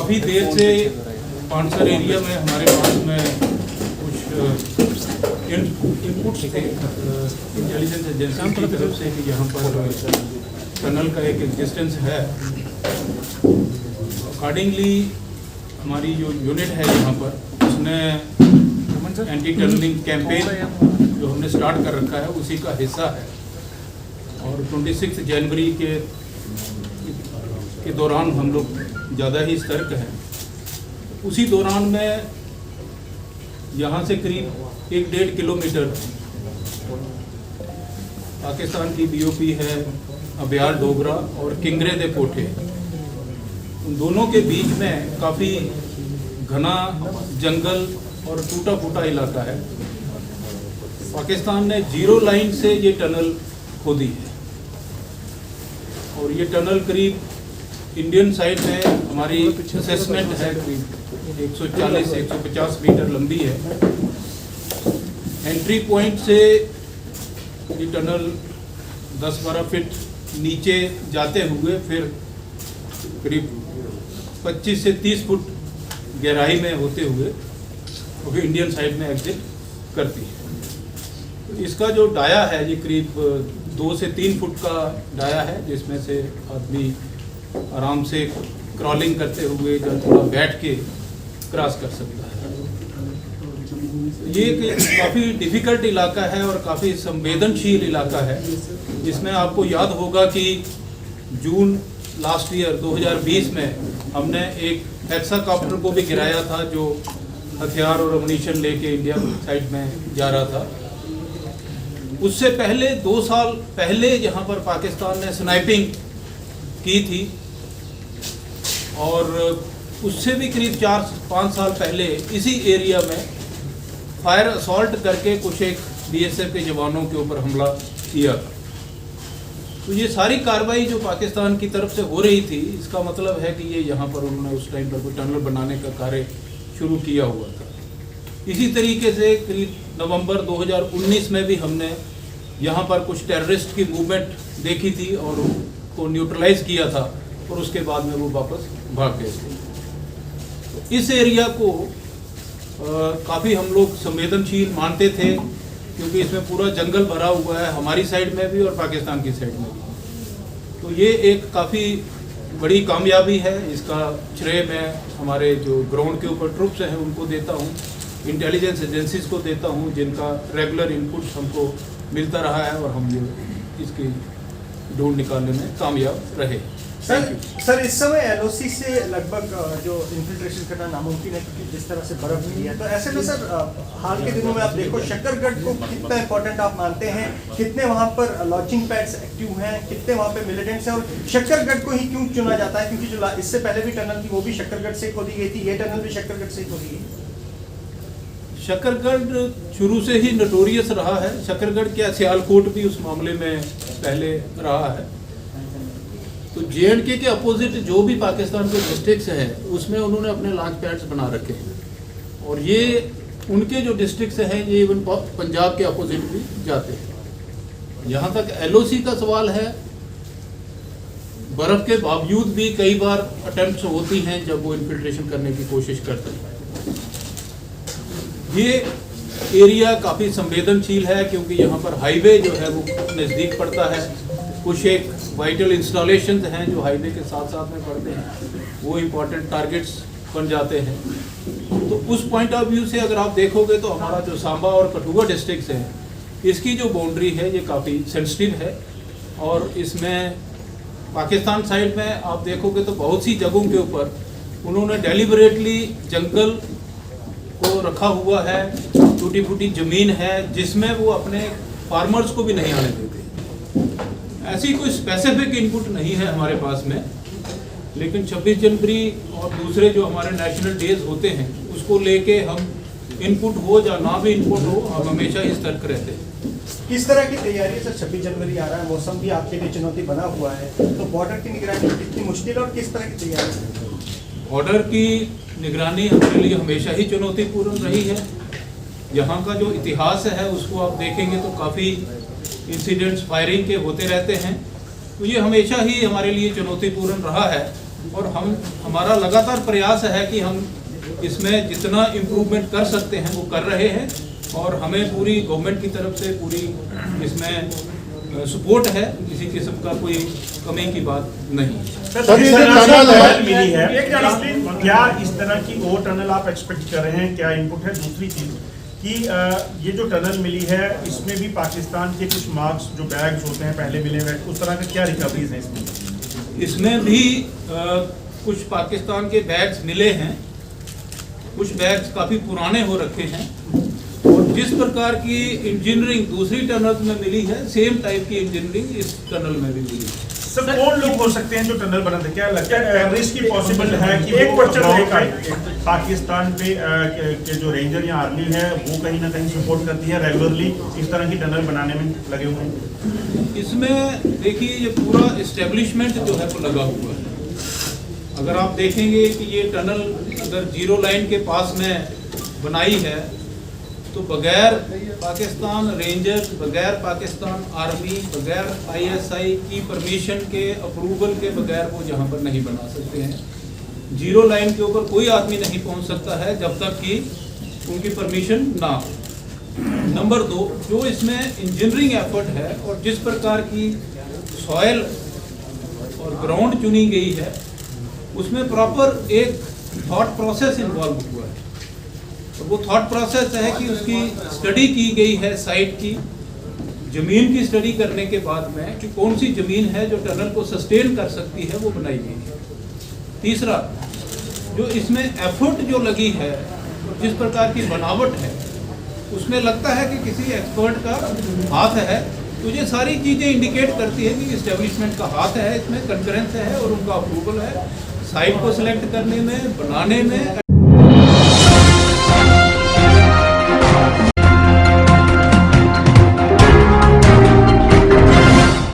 काफ़ी देर से पानसर एरिया में हमारे पास में कुछ इनपुट्स थे इंटेलिजेंस एजेंसी की तरफ से कि यहाँ पर टनल का एक एग्जिस्टेंस है। अकॉर्डिंगली हमारी जो यूनिट है यहाँ पर उसने एंटी टनलिंग कैंपेन जो हमने स्टार्ट कर रखा है उसी का हिस्सा है। और 26 जनवरी के दौरान हम लोग ज़्यादा ही सतर्क हैं। उसी दौरान में यहाँ से करीब 1-1.5 किलोमीटर पाकिस्तान की बीओपी है अब्यार डोगरा और किंगरे दे कोठे, उन दोनों के बीच में काफ़ी घना जंगल और टूटा फूटा इलाका है। पाकिस्तान ने 0 लाइन से ये टनल खोदी है और ये टनल करीब इंडियन साइड में हमारी असेसमेंट है करीब 140-150 मीटर लंबी है। एंट्री पॉइंट से ये टनल 10-12 फीट नीचे जाते हुए फिर करीब 25 से 30 फुट गहराई में होते हुए वो इंडियन साइड में एग्जिट करती है। तो इसका जो डाया है ये करीब 2 से 3 फुट का डाया है, जिसमें से आदमी आराम से क्रॉलिंग करते हुए या थोड़ा बैठ के क्रॉस कर सकता है। ये काफ़ी डिफ़िकल्ट इलाका है और काफ़ी संवेदनशील इलाका है। इसमें आपको याद होगा कि जून लास्ट ईयर 2020 में हमने एक हेक्साकॉप्टर को भी गिराया था जो हथियार और अम्युनिशन लेके इंडिया साइड में जा रहा था। उससे पहले 2 साल पहले यहाँ पर पाकिस्तान ने स्नाइपिंग की थी और उससे भी करीब 4-5 साल पहले इसी एरिया में फायर असॉल्ट करके कुछ एक बीएसएफ के जवानों के ऊपर हमला किया था। तो ये सारी कार्रवाई जो पाकिस्तान की तरफ से हो रही थी, इसका मतलब है कि ये यहाँ पर उन्होंने उस टाइम पर कोई टनल बनाने का कार्य शुरू किया हुआ था। इसी तरीके से करीब नवंबर 2019 में भी हमने यहाँ पर कुछ टेररिस्ट की मूवमेंट देखी थी और उनको न्यूट्रलाइज किया था और उसके बाद में वो वापस भाग गए थे। तो इस एरिया को काफ़ी हम लोग संवेदनशील मानते थे क्योंकि इसमें पूरा जंगल भरा हुआ है, हमारी साइड में भी और पाकिस्तान की साइड में भी। तो ये एक काफ़ी बड़ी कामयाबी है। इसका श्रेय मैं हमारे जो ग्राउंड के ऊपर ट्रूप्स हैं उनको देता हूँ, इंटेलिजेंस एजेंसीज को देता हूँ जिनका रेगुलर इनपुट हमको मिलता रहा है और हम ये इसकी ढूंढ निकालने में कामयाब रहे। सर इस समय एलओसी से लगभग जो इन्फिल्ट्रेशन करना नामुमकिन है क्योंकि जिस तरह से बर्फ मिली है। तो ऐसे में सर हाल के दिनों में आप देखो शकरगढ़ को कितना इंपॉर्टेंट आप मानते हैं, कितने वहाँ पर लॉन्चिंग पैड्स एक्टिव हैं, कितने वहाँ पे मिलिटेंट्स हैं और शकरगढ़ को ही क्यों चुना जाता है? क्योंकि जो इससे पहले भी टनल थी वो भी शकरगढ़ से खोदी गई थी, ये टनल भी शकरगढ़ से ही खोदी गई। शकरगढ़ शुरू से ही नोटोरियस रहा है। शकरगढ़ क्या, सियालकोट भी उस मामले में पहले रहा है। तो JNK के अपोजिट जो भी पाकिस्तान के डिस्ट्रिक्ट्स हैं उसमें उन्होंने अपने लॉन्च पैड्स बना रखे हैं और ये उनके जो डिस्ट्रिक्ट्स हैं ये इवन पंजाब के अपोजिट भी जाते हैं। यहाँ तक LOC का सवाल है, बर्फ़ के बावजूद भी कई बार अटेम्प्ट्स होती हैं जब वो इन्फिल्ट्रेशन करने की कोशिश करते हैं। ये एरिया काफ़ी संवेदनशील है क्योंकि यहाँ पर हाईवे जो है वो नज़दीक पड़ता है। कुछ एक वाइटल इंस्टॉलेशन हैं जो हाईवे के साथ साथ में पड़ते हैं, वो इम्पोर्टेंट टारगेट्स बन जाते हैं। तो उस पॉइंट ऑफ व्यू से अगर आप देखोगे तो हमारा जो सांबा और कठुआ डिस्ट्रिक्ट्स हैं इसकी जो बाउंड्री है ये काफ़ी सेंसिटिव है और इसमें पाकिस्तान साइड में आप देखोगे तो बहुत सी जगहों के ऊपर उन्होंने डेलिबरेटली जंगल को रखा हुआ है, टूटी फूटी ज़मीन है जिसमें वो अपने फार्मर्स को भी नहीं आने देते। ऐसी कोई स्पेसिफिक इनपुट नहीं है हमारे पास में, लेकिन 26 जनवरी और दूसरे जो हमारे नेशनल डेज होते हैं उसको लेके हम इनपुट हो या ना भी इनपुट हो हम हमेशा ही सतर्क रहते हैं। किस तरह की तैयारी सर? 26 जनवरी आ रहा है, मौसम भी आपके लिए चुनौती बना हुआ है, तो बॉर्डर की निगरानी कितनी मुश्किल और किस तरह की तैयारी? बॉर्डर की निगरानी हमारे लिए हमेशा ही चुनौतीपूर्ण रही है। यहाँ का जो इतिहास है उसको आप देखेंगे तो काफ़ी इंसिडेंट्स फायरिंग के होते रहते हैं, तो ये हमेशा ही हमारे लिए चुनौतीपूर्ण रहा है। और हमारा लगातार प्रयास है कि हम इसमें जितना इम्प्रूवमेंट कर सकते हैं वो कर रहे हैं, और हमें पूरी गवर्नमेंट की तरफ से पूरी इसमें सपोर्ट है, किसी किस्म का कोई कमी की बात नहीं। सर, इस तरह से टनल मिली है, क्या इस तरह की और टनल आप एक्सपेक्ट कर रहे हैं? क्या इनपुट है? दूसरी चीज कि ये जो टनल मिली है इसमें भी पाकिस्तान के कुछ मार्क्स जो बैग्स होते हैं पहले मिले हुए, उस तरह का क्या रिकवरीज है इसमें? इसमें भी कुछ पाकिस्तान के बैग्स मिले हैं, कुछ बैग्स काफ़ी पुराने हो रखे हैं, और जिस प्रकार की इंजीनियरिंग दूसरी टनल में मिली है, सेम टाइप की इंजीनियरिंग इस टनल में भी मिली है। सर, कौन लोग हो सकते हैं जो टनल बनाते? क्या लगता है टेररिस्ट की पॉसिबल है कि एक पाकिस्तान पे के जो रेंजर या आर्मी है वो कहीं ना कहीं सपोर्ट करती है, रेगुलरली इस तरह की टनल बनाने में लगे हुए हैं? इसमें देखिए, ये पूरा इस्टेब्लिशमेंट जो है वो लगा हुआ है। अगर आप देखेंगे कि ये टनल अगर जीरो लाइन के पास में बनाई है, तो बगैर पाकिस्तान रेंजर्स, बगैर पाकिस्तान आर्मी, बगैर ISI की परमिशन के, अप्रूवल के बगैर वो यहाँ पर नहीं बना सकते हैं। जीरो लाइन के ऊपर कोई आदमी नहीं पहुँच सकता है जब तक कि उनकी परमिशन ना हो। नंबर 2, जो इसमें इंजीनियरिंग एफर्ट है और जिस प्रकार की सॉयल और ग्राउंड चुनी गई है, उसमें प्रॉपर एक थॉट प्रोसेस इन्वॉल्व हुआ है। तो वो थॉट प्रोसेस है कि उसकी स्टडी की गई है, साइट की, ज़मीन की स्टडी करने के बाद में कि कौन सी ज़मीन है जो टनल को सस्टेन कर सकती है, वो बनाई गई है। तीसरा, जो इसमें एफर्ट जो लगी है, जिस प्रकार की बनावट है, उसमें लगता है कि किसी एक्सपर्ट का हाथ है। तो ये सारी चीज़ें इंडिकेट करती है कि इस्टेब्लिशमेंट का हाथ है, इसमें कंकरेंस है और उनका अप्रूवल है साइट को सिलेक्ट करने में, बनाने में।